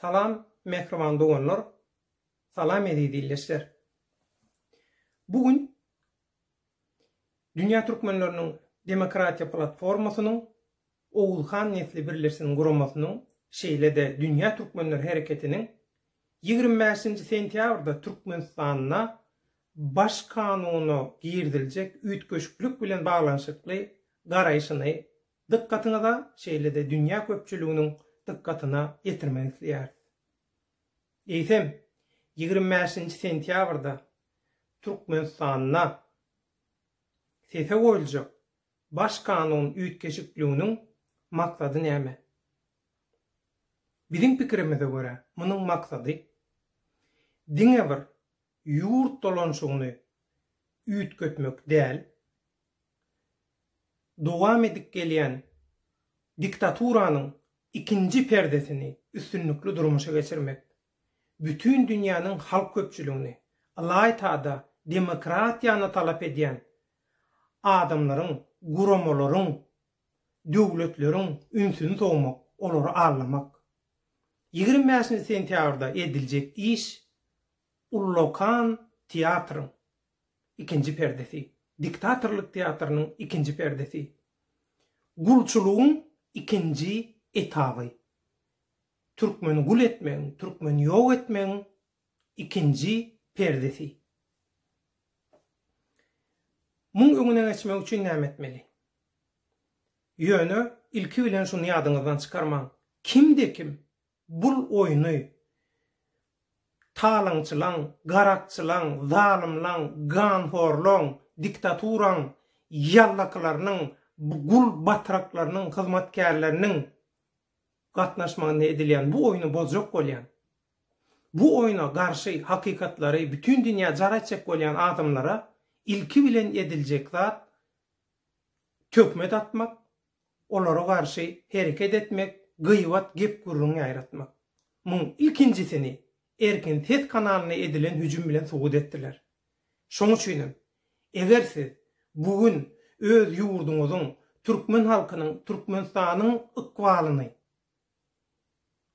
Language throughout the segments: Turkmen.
Salam mehriban doganlar. Salam edildiler. Bugün Dünya Türkmenlerinin Demokratiya Platformasının Oğulhan Nesli Birleşsinin kurulmasının de Dünya Türkmenler Hareketi'nin 25. sentyabrda Türkmenistan'a baş kanunu girdilecek üytköşüklük bilen bağlanışıklı garayışını dikkatine da de dünya köpçülüğünün dikkatine getirmeliyiz. Eysem 25. sentyabrda Türkmenistan'a sese koyulacak baş kanun üytköşüklüğünün maksadı näme? Bizim pikirimize göre bunun maksadı diňe bir yurt dolanşygyny üýtgetmek değil, dowam edip gelýän diktaturanyň ikinci perdesini üstünlükli durmuşa geçirmek, bütün dünyanın halk köpçülüğünü, alaytada demokratiyany talap edýän adamlaryň, guramalaryň, döwletleriň ünsüni sowmak, olary arlamak. 25. sentyabrda edilecek iş Ullokan tiyatrın ikinci perdesi, diktatorluk tiyatrının ikinci perdesi, gulçuluğun ikinci etabı, Türkmeni gul etmenin, Türkmeni yok etmenin ikinci perdesi. Mun öňüne geçmek üçin näme etmeli? Ýöne ilki bilen şunu ýadyňyzdan çykarmaň. Kimde kim bul oyunu talaňçylaň, garakçylaň, zalimlaň, ganhorlaň, diktaturaň, ýallaklarynyň, gul batraklarynyň, hyzmatkarlarynyň gatnaşmagyna edilýän bu oyunu bozjak bolýan, bu oyuna garşy hakikatlary bütün dünýä jaratjak bolýan adamlara ilki bilen ediljek zat tökmet atmak, olara garşy hereket etmek, gıйват gep gurruny aýratmak. Mun ilkinjisini erkin tet kanalyna edilen hüjüm bilen sowut etdiler. Şoň üçin eger siz bugün öz ýurduňyzyň, türkmen halkynyň, Türkmenistanyň ykbalyny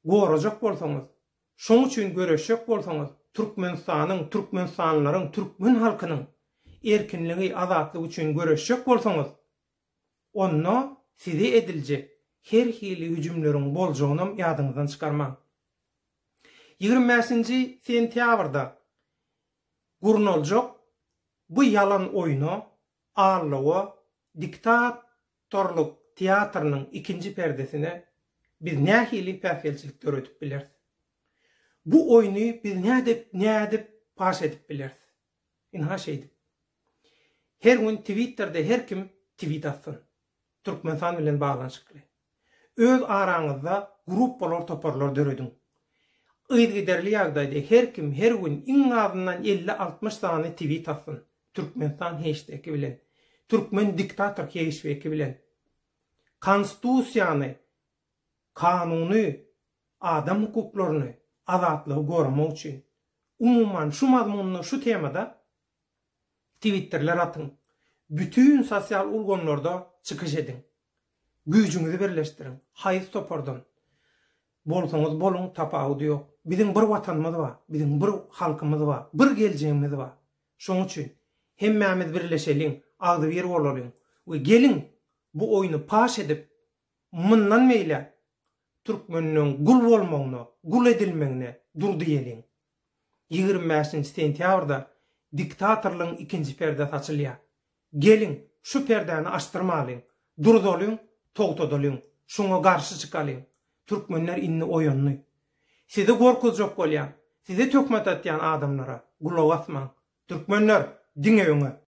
gorajak bolsaňyz, şoň üçin göreşjek bolsaňyz, Türkmenistanyň, türkmenstanlaryň, türkmen halkynyň erkinligi, azatlygy üçin göreşjek bolsaňyz, onda size ediljek her hili hüjümleriň boljagyny ýadyňyzdan çykarmaň. 25. sentyabrda gurnuljak bu yalan oyunu ağırlığı diktatorluk tiyatrının ikinci perdesine biz nähili päfelçilikler ötüp bileriz. Bu oyunu biz nädip paş edip bileriz. İnha şeydi. Her gün Twitter'de her kim tweet atsın. Türkmenistan bilen bağlanşykly. Öz araňyzda gruppalar toparlar döredin. Ýygyderli ýagdaýda her kim her gün iň azyndan 50-60 tane tweet atsın. Türkmenistan hashtagi bilen, Türkmen diktator hashtagi bilen. Konstitusiýany, kanuny, adam hukuklaryny, azatlygy goramak üçin umuman şu mazmunly şu temada Twitterler atın. Bütün sosial ulgamlarda çykyş edin. Güýjüňizi birleşdirin. Haýys topardyn. Bolsaňyz boluň, tapagy ýok. Biziň bir watanymyz bar, biziň bir halkymyz bar, bir geljeğimiz bar. Şoň üçin hemmämiz birleşeliň, agdy bir bolalyň we gelin bu oyunu paş edip mundan meýle türkmeniniň gul bolmagyny, gul edilmegini durdy diýeliň. 25. sentyabrda diktatorlygyň ikinji perdesi açylýar. Gelin şu perdeni açtırmalyň, durdalyň, togtadylyň, şoňa garşy çykalyň. Türkmenler inni oýanly. Size gorkuzjak bolýan, size tökmet atýan adamlara gulak atmaň. Türkmenler diňe öňe